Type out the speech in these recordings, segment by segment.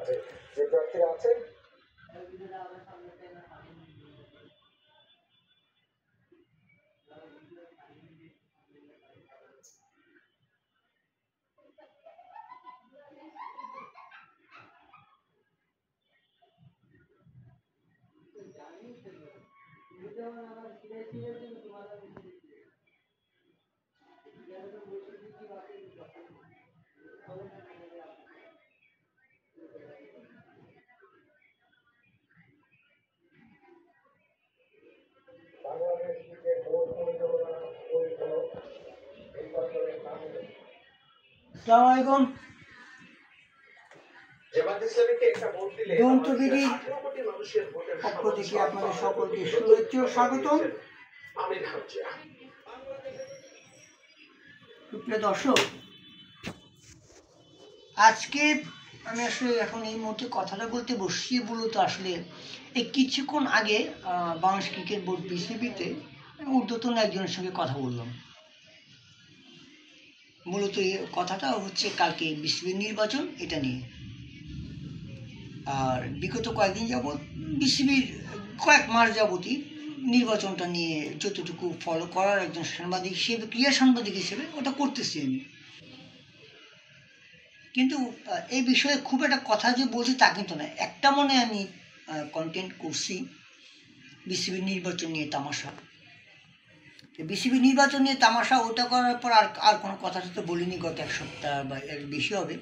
যে প্রার্থীরা আছেন বাংলাদেশ ক্রিকেট বোর্ড পরিচালনা পরিচালক নির্বাচনের নামে। আসসালামু আলাইকুম। পক্ষ থেকে আপনাদের সকলকে শুভেচ্ছা ও স্বাগতম। প্রিয় দর্শক, আজকে আমি আসলে এখন এই মুহূর্তে কথাটা বলতে বসছি মূলত আসলে এই কিছুক্ষণ আগে বাংলাদেশ ক্রিকেট বোর্ড বিসিবিতে ঊর্ধ্বতন একজনের সঙ্গে কথা বললাম। মূলত এই কথাটা হচ্ছে কালকে বিসিবির নির্বাচন এটা নিয়ে। আর বিগত কয়েকদিন যাবৎ বিসিবির কয়েক মাস যাবতই নির্বাচনটা নিয়ে যতটুকু ফলো করার একজন সাংবাদিক হিসেবে, ক্রীড়া সাংবাদিক হিসেবে ওটা করতেছি আমি। কিন্তু এই বিষয়ে খুব একটা কথা যে বলছি তা কিন্তু না। একটা মনে আমি কন্টেন্ট করছি বিসিবির নির্বাচন নিয়ে তামাশা। বিসিবি নির্বাচন নিয়ে তামাশা ওটা করার পর আর কোনো কথা তো বলিনি গত এক সপ্তাহ বা এর বেশি হবে।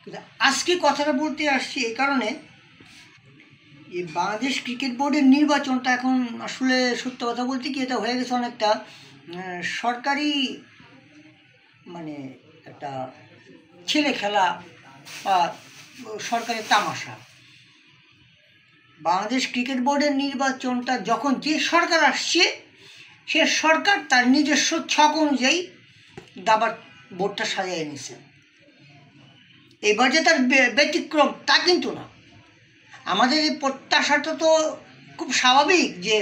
কিন্তু আজকে কথাটা বলতে আসছি এই কারণে, এই বাংলাদেশ ক্রিকেট বোর্ডের নির্বাচনটা এখন আসলে সত্য কথা বলতে কি এটা হয়ে গেছে অনেকটা সরকারি মানে একটা ছেলে খেলা বা সরকারের তামাশা। বাংলাদেশ ক্রিকেট বোর্ডের নির্বাচনটা যখন যে সরকার আসছে সে সরকার তার নিজস্ব ছক অনুযায়ী দাবার বোর্ডটা সাজিয়ে নিছে। এবার যে তার ব্যতিক্রম তা কিন্তু না। আমাদের এই প্রত্যাশাটা তো খুব স্বাভাবিক যে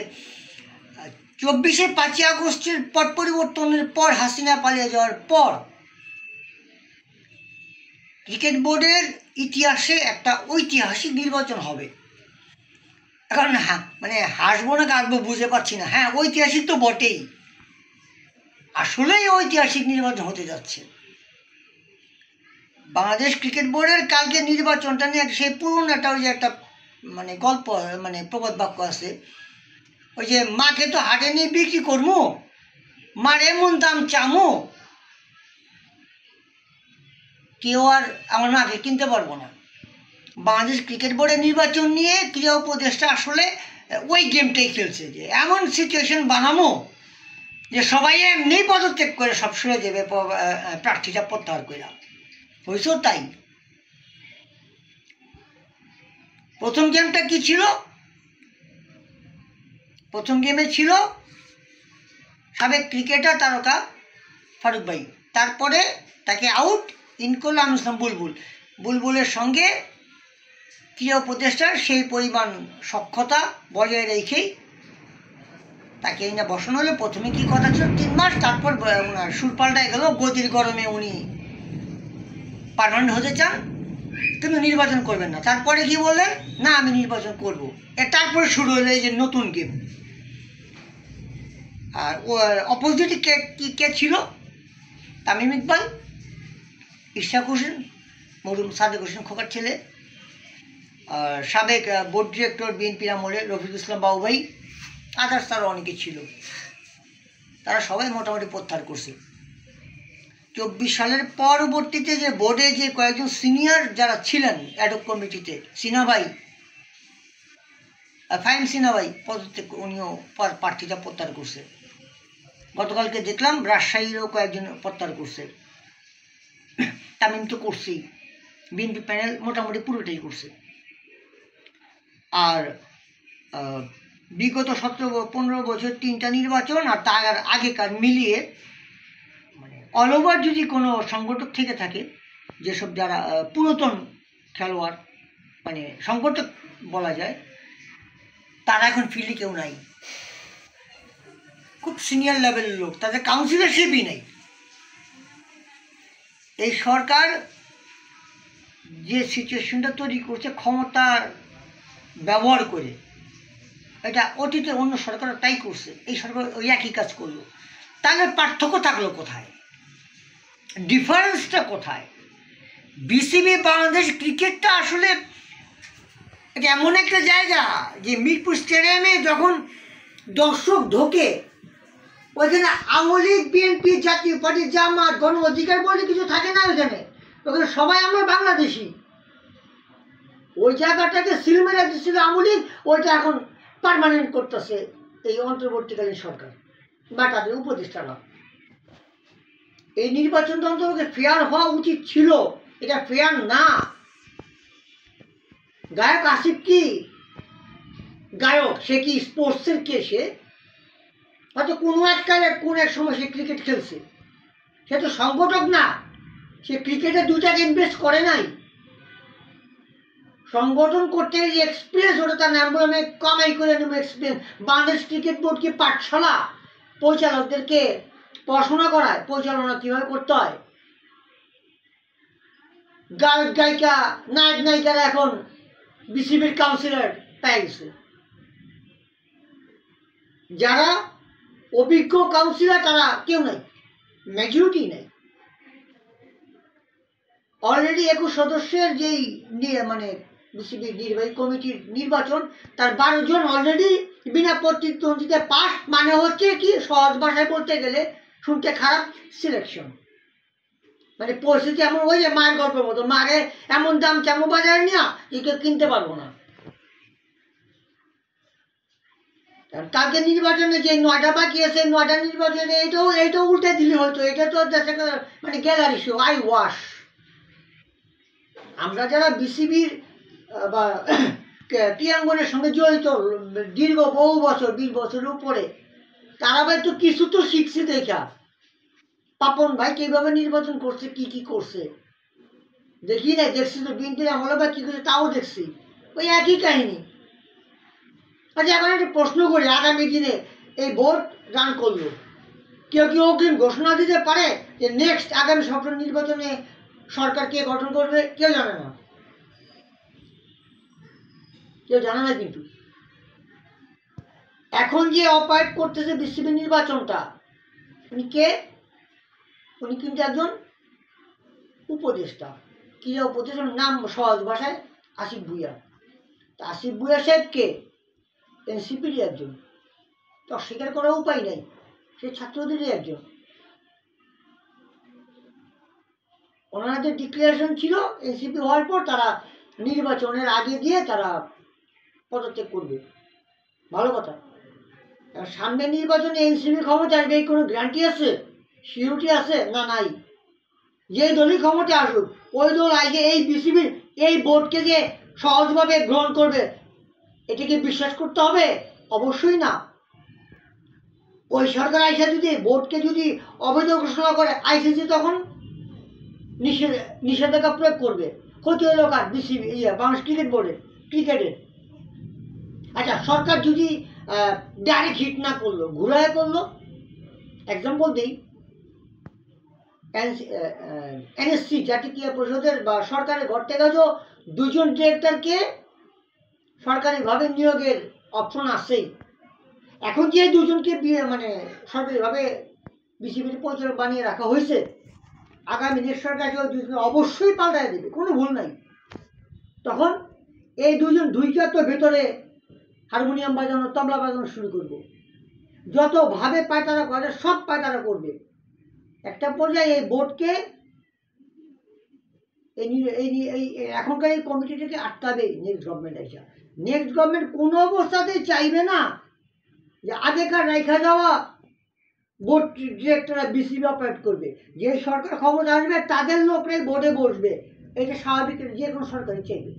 24শে 5ই আগস্টের পট পরিবর্তনের পর, হাসিনা পালিয়ে যাওয়ার পর ক্রিকেট বোর্ডের ইতিহাসে একটা ঐতিহাসিক নির্বাচন হবে। এখন মানে হাসবো না কাঁদবো বুঝতে পারছি না। হ্যাঁ, ঐতিহাসিক তো বটেই, আসলেই ঐতিহাসিক নির্বাচন হতে যাচ্ছে। বাংলাদেশ ক্রিকেট বোর্ডের কালকে নির্বাচনটা নিয়ে সেই পুরনো একটা ওই যে একটা মানে গল্প মানে প্রবাদ বাক্য আছে, ওই যে মাকে তো হাটে নিয়ে বিক্রি করবো, মার এমন দাম চামো কেউ আর আমার মাকে কিনতে পারবো না। বাংলাদেশ ক্রিকেট বোর্ডের নির্বাচন নিয়ে ক্রীড়া উপদেষ্টা আসলে ওই গেমটাই খেলছে, যে এমন সিচুয়েশন বানাবো যে সবাই এমনি পদত্যাগ করে সব সরে যাবে, প্রার্থীটা প্রত্যাহার করে। হয়েছেও তাই। প্রথম গেমটা কি ছিল? প্রথম গেমে ছিল সাবেক ক্রিকেটার তারকা ফারুক ভাই, তারপরে তাকে আউট ইন করলো আমি ইসলাম বুলবুল। বুলবুলের সঙ্গে ক্রীড়া উপদেষ্টার সেই পরিমাণ সক্ষতা বজায় রেখেই তাকে এই না বসানো হলো। প্রথমে কি কথা ছিল 3 মাস, তারপর ওনার সুর পাল্টায় গেল, গদির গরমে উনি পার্মানেন্ট হতে চান, কিন্তু নির্বাচন করবেন না। তারপরে কি বললেন, না আমি নির্বাচন করবো। তারপরে শুরু হলো এই যে নতুন গেম। আর অপোজিটে কে ছিল? তামিম ইকবাল, ইশাক হোসেন, মরুম সাদেক হোসেন খোকার ছেলে, আর সাবেক বোর্ড ডিরেক্টর বিএনপির আমলে রফিকুল ইসলাম বাবু ভাই, আদার্স তারা অনেকে ছিল। তারা সবাই মোটামুটি প্রত্যাহার করছে। 24 সালের পরবর্তীতে যে বোর্ডে যে কয়েকজন সিনিয়র যারা ছিলেন অ্যাডক কমিটিতে, সিনহা ভাই, ফাইম সিনহা ভাই পদত্যাগ, উনিও প্রার্থীটা প্রত্যাহার করছে। গতকালকে দেখলাম রাজশাহীরও কয়েকজন প্রত্যাহার করছে। তামিম তো করছেই, বিএনপি প্যানেল মোটামুটি পুরোটাই করছে। আর বিগত 17-15 বছর 3টা নির্বাচন আর তার আগেকার মিলিয়ে মানে অল ওভার যদি কোনো সংগঠক থেকে থাকে, যেসব যারা পুরাতন খেলোয়াড় মানে সংগঠক বলা যায়, তারা এখন ফিল্ডে কেউ নাই। খুব সিনিয়র লেভেলের লোক, তাদের কাউন্সিলরশিপই নেই। এই সরকার যে সিচুয়েশনটা তৈরি করছে ক্ষমতার ব্যবহার করে, এটা অতীতে অন্য সরকারও তাই করছে, এই সরকার ওই একই কাজ করলো। তাহলে পার্থক্য থাকলো কোথায়, ডিফারেন্সটা কোথায়? বিসিবি বাংলাদেশ ক্রিকেটটা আসলে এটা এমন একটা জায়গা যে মিরপুর স্টেডিয়ামে যখন দর্শক ঢোকে, ওইখানে আওয়ামী লীগ, বিএনপি, জাতীয় পার্টি, জামাত, গণ অধিকার বলে কিছু থাকে না ওইখানে। ওখানে সবাই আমরা বাংলাদেশি। ওই জায়গাটাকে সিল মেরে দিচ্ছিল আওয়ামী লীগ, ওইটা এখন পার্মানেন্ট করতেছে এই অন্তর্বর্তীকালীন সরকার বা তাদের উপদেষ্টারা। এই নির্বাচনটা অন্তত ফেয়ার হওয়া উচিত ছিল, এটা ফেয়ার না। গায়ক আসিফ কি গায়ক? সে কি স্পোর্টসের কে? সে হয়তো কোনো এককালে কোন এক সময় সে ক্রিকেট খেলছে, সে তো সংগঠক না। সে ক্রিকেটে 2 টাকা ইনভেস্ট করে নাই। সংগঠন করতে গেলে এক্সপিরিয়েন্স, ওটা তার নাম বলে আমি কামাই করে নেব এক্সপিরিয়েন্স। বাংলাদেশ ক্রিকেট বোর্ড কি পাঠশালা পরিচালকদেরকে পড়াশোনা করায় পরিচালনা কীভাবে করতে হয়? গায়ক গায়িকা, নায়ক নায়িকারা এখন বিসিবির কাউন্সিলর পেয়ে গেছে। যারা অভিজ্ঞ কাউন্সিলর তারা কেউ নাই, মেজরিটি নাই। অলরেডি 21 সদস্যের যেই মানে বিসিবির নির্বাহী কমিটির নির্বাচন, তার 12 জন অলরেডি বিনা প্রতিদ্বন্দ্বিতা পাস। মানে হচ্ছে কি, সহজ ভাষায় বলতে গেলে, শুনতে খারাপ, সিলেকশন। মানে পরিস্থিতি এমন ওই যে মায়ের গল্পের মতো, মারে এমন দাম কেমন বাজারে নিয়ে কেউ কিনতে পারবো না। কালকে নির্বাচনে যে 9টা বাকি আছে, 9টা নির্বাচনে এইটাও উল্টে দিলে হয়তো। এটা তো দেশে মানে গ্যালারি শো, আই ওয়াশ। আমরা যারা বিসিবির বা ক্রীড়াঙ্গনের সঙ্গে জড়িত দীর্ঘ বহু বছর, 20 বছরের উপরে, তারা ভাই তো কিছু তো শিখছে দেখা। পাপন ভাই কীভাবে নির্বাচন করছে, কি কি করছে দেখি না, দেখছি তো বিএনপির আমলে বা কী করছে তাও দেখছি, ওই একই কাহিনী। আচ্ছা, এখন একটা প্রশ্ন করি, আগামী দিনে এই ভোট রান করলো, কেউ কি অগ্রিম ঘোষণা দিতে পারে যে নেক্সট আগামী সংসদ নির্বাচনে সরকার কে গঠন করবে? কেউ জানে না, কেউ জানে না। কিন্তু এখন যে অপারেট করতেছে বিসিবি নির্বাচনটা, উনি কে? উনি কিন্তু একজন উপদেষ্টা। কি উপদেষ্টার নাম সহজ ভাষায় আসিফ ভুঁইয়া। তা আসিফ ভুঁইয়া সাহেব কে? এনসিপিরই একজন, তো অস্বীকার করার উপায় নেই, সে ছাত্রদেরই একজন। ওনাদের ডিক্লারেশন ছিল এনসিপি হওয়ার পর তারা নির্বাচনের আগে দিয়ে তারা পদত্যাগ করবে, ভালো কথা। সামনে নির্বাচনে এনসিপি ক্ষমতা আসবে এই কোনো গ্যারান্টি আছে, সিউরিটি আছে? না, নাই। যেই দলই ক্ষমতা আসুক, ওই দল আগে এই বিসিবির এই বোর্ডকে যে সহজভাবে গ্রহণ করবে এটাকে বিশ্বাস করতে হবে? অবশ্যই না। ওই সরকার আইসা যদি বোর্ডকে যদি অবৈধ ঘোষণা করে, আইসিসি তখন নিষেধাজ্ঞা প্রয়োগ করবে। ক্ষতি হলো কার? বিসিবি, বাংলাদেশ ক্রিকেট বোর্ডের, ক্রিকেটের। আচ্ছা, সরকার যদি ডাইরেক্ট হিট না করলো, ঘুরায় করলো, এক্সাম্পল দিই, এনএসসি জাতীয় ক্রীড়া পরিষদের বা সরকারের ঘর থেকে তো 2 জন ডিরেক্টরকে সরকারিভাবে নিয়োগের অপশন আছেই। এখন যে 2 জনকে মানে সরকারিভাবে বিসিবির পরিচালক বানিয়ে রাখা হয়েছে, আগামী নেক্সট সরকারকে ওই 2 জন অবশ্যই পাল্টায় দেবে, কোনো ভুল নাই। তখন এই 2 জন ঢুইকা তো ভেতরে হারমোনিয়াম বাজানো, তবলা বাজানো শুরু করবে। যতভাবে পায়তারা করে সব পায়তারা করবে। একটা পর্যায়ে এই বোর্ডকে এই এখনকার এই কমিটিটাকে আটকাবে নেক্সট গভর্নমেন্ট এসে। নেক্সট গভর্নমেন্ট কোনো অবস্থাতেই চাইবে না যে আগেকার রেখা যাওয়া বোর্ড ডিরেক্টররা বিসিবি অপারেট করবে। যে সরকার ক্ষমতা আসবে তাদের লোকরাই বোর্ডে বসবে, এটা স্বাভাবিক, যে কোনো সরকারই চাইবে।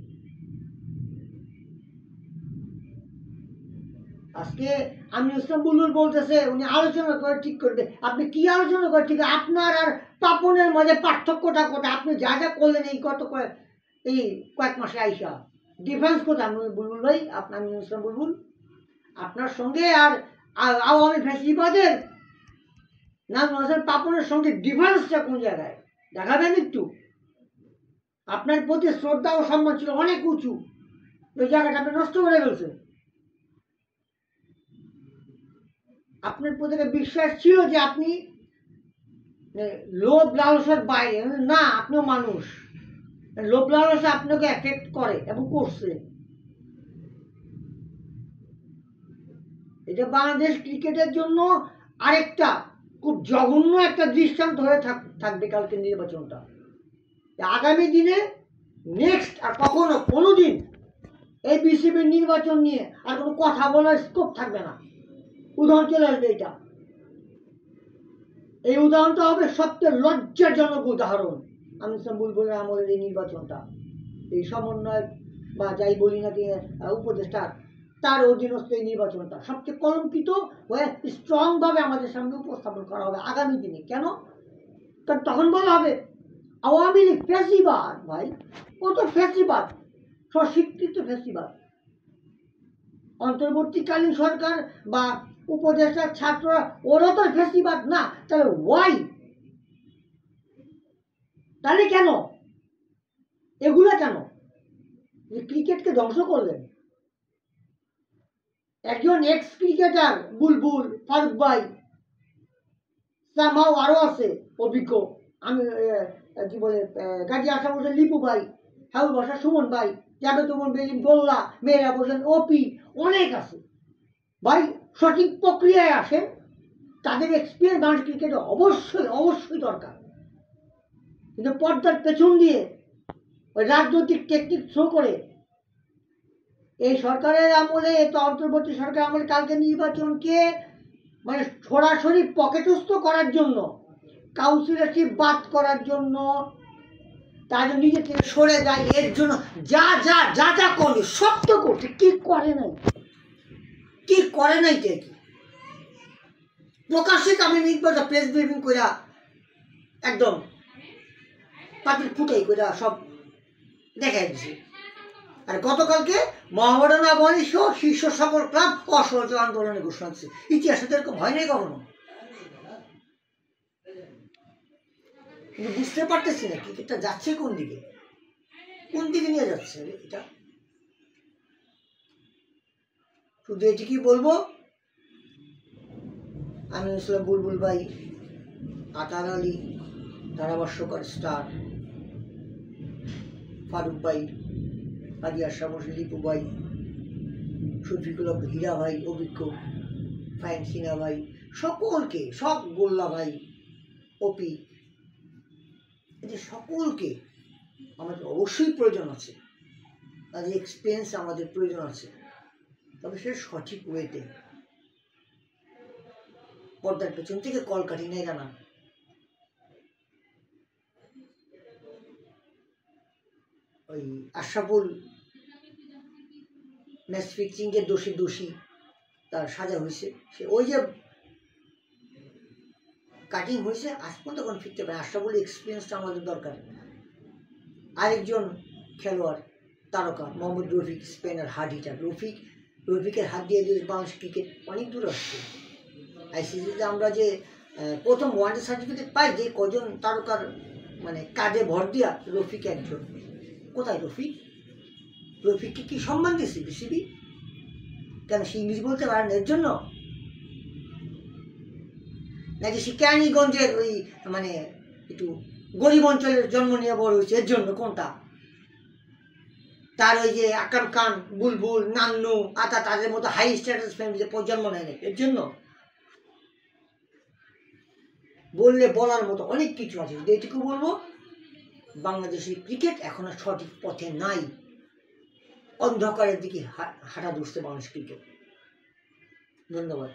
আজকে আমি ইসলাম বুলবুল বলতেছে উনি আলোচনা করে ঠিক করবে। আপনি কি আলোচনা করে ঠিক? আপনার আর পাপনের মাঝে পার্থক্যটা কোথায়? আপনি যা যা করলেন এই কয়েক মাসে আইসা, ডিফারেন্স কোথায়? আমি বুলবুল ভাই, আপনার ইসলাম বুলবুল, আপনার সঙ্গে আর আওয়ামী ফ্যাসিবাদের নাজমুল হাসান পাপনের সঙ্গে ডিফারেন্সটা কোন জায়গায় দেখাবেন একটু? আপনার প্রতি শ্রদ্ধা ও সম্মান ছিল অনেক উঁচু, ওই জায়গাটা আপনি নষ্ট করে ফেলছেন। আপনার প্রতি একটা বিশ্বাস ছিল যে আপনি লোভ লালসার বাইরে, না আপনিও মানুষ, লোভ লালসা আপনাকে এফেক্ট করে এবং করছে। এটা বাংলাদেশ ক্রিকেটের জন্য আরেকটা খুব জঘন্য একটা দৃষ্টান্ত হয়ে থাকবে কালকে নির্বাচনটা। আগামী দিনে নেক্সট আর কখনো কোনোদিন এই বিসিবির নির্বাচন নিয়ে আর কোনো কথা বলার স্কোপ থাকবে না। উদাহরণ চলে আসবে এটা। এই উদাহরণটা হবে সবচেয়ে লজ্জাজনক উদাহরণ। আমি বুলবুলের আমলের এই নির্বাচনটা, এই সমন্বয় বা যাই বলি না দিয়ে উপদেষ্টা, তার অধীনস্থ এই নির্বাচনটা সবচেয়ে কলঙ্কিত হয়ে স্ট্রংভাবে আমাদের সামনে উপস্থাপন করা হবে আগামী দিনে। কেন? কারণ তখন বলা হবে আওয়ামী লীগ ফ্যাসিবাদ। ভাই, ও তো ফ্যাসিবাদ, স্বস্বীকৃত ফ্যাসিবাদ। অন্তর্বর্তীকালীন সরকার বা উপদেষ্টার ছাত্ররা ওরা তো ফ্যাসিবাদ না, তাহলে ওয়াই? তাহলে কেন এগুলো? কেন যে ক্রিকেটকে ধ্বংস করলেন? একজন এক্স ক্রিকেটার বুলবুল, ফারুক ভাই, সামাও আরো আছে অভিজ্ঞ, আমি কি বলে গাজী আশা বলছেন লিপু ভাই, হাউল ভাষা সুমন ভাই, জাবেদুমন বেলিম গোল্লা, মেয়েরা বলছেন ওপি, অনেক আছে ভাই। সঠিক প্রক্রিয়ায় আসেন, তাদের এক্সপিরিয়েন্স বাংলাদেশ ক্রিকেটে অবশ্যই অবশ্যই দরকার। কিন্তু পর্দার পেছন দিয়ে ওই রাজনৈতিক টেকনিক থ্রো করে এই সরকারের আমলে, তো অন্তর্বর্তী সরকার আমলে কালকে নির্বাচনকে মানে সরাসরি পকেটস্থ করার জন্য, কাউন্সিলরশিপ বাদ করার জন্য, তাদের নিজে থেকে সরে যায়, এর জন্য যা যা যা যা করবে সব তো করছে। কি করে নাই? কি করে নাই? কি প্রকাশ্যে আমি নির্বাচন প্রেস ব্রিফিং কইরা একদম পাতিল ফুটাই কইরা সব দেখাই দিছে। আর গতকালকে মহামডার্ন আবাহনী সহ শীর্ষ সকল ক্লাব অসহযোগ আন্দোলনের ঘোষণা দিচ্ছে। ইতিহাসে তো এরকম হয় নাই কখনো। কিন্তু বুঝতে পারতেছি না ক্রিকেটটা যাচ্ছে কোন দিকে, কোন দিকে নিয়ে যাচ্ছে এটা। শুধু এটিকেই বলবো, আমি ইসলাম বুলবুল ভাই, আতার আলী, ধারাভাষ্যকার স্টার, ফারুক ভাই, গাজী আশরাফ হোসেন লিপু ভাই, শফিকুল হীরা ভাই অভিজ্ঞ, ফাইন সিনা ভাই, সকলকে, সব গোল্লা ভাই, ওপি, এদের সকলকে আমাদের অবশ্যই প্রয়োজন আছে। তাদের এক্সপিরিয়েন্স আমাদের প্রয়োজন আছে, তবে সে সঠিক ওয়েতে, পর্দার পেছন থেকে কলকাঠি নেই জানা। ওই আশরাফুল ম্যাচ ফিক্সিংকে দোষী তার সাজা হয়েছে, সে ওই যে কাটিং হয়েছে আজ পর্যন্ত তখন ফিরতে পারে। আশরাফুল এক্সপিরিয়েন্সটা আমাদের দরকার। আরেকজন খেলোয়াড় তারকা মোহাম্মদ রফিক, স্পেনের হার্ড হিটার। রফিকের হাত দিয়ে যদি বাংলাদেশ ক্রিকেট অনেক দূর আসছে। আইসিসিতে আমরা যে প্রথম ওয়ানডে সার্টিফিকেট পাই, যে কজন তারকার মানে কাজে ভর দিয়া, রফিক একজন। কোথায় রফিককে কি সম্মান দিয়েছে বিসিবি? কেন সে ইংলিশ বলতে পারেন এর জন্য? নাকি সে ক্যানিগঞ্জের ওই মানে একটু গরিব অঞ্চলের জন্ম নিয়ে বড় হয়েছে এর জন্য? কোনটা? তার ওই যে আকরাম খান, বুলবুল, নান্নু, আতা, তাদের মতো হাই স্ট্যাটাস ফ্যামিলিতে জন্ম নেয় না এর জন্য? বললে বলার মতো অনেক কিছু আছে। যদি এটুকু বলবো, বাংলাদেশের ক্রিকেট এখন আর সঠিক পথে নাই, অন্ধকারের দিকে হাঁটা ধরছে বাংলাদেশ ক্রিকেট। ধন্যবাদ।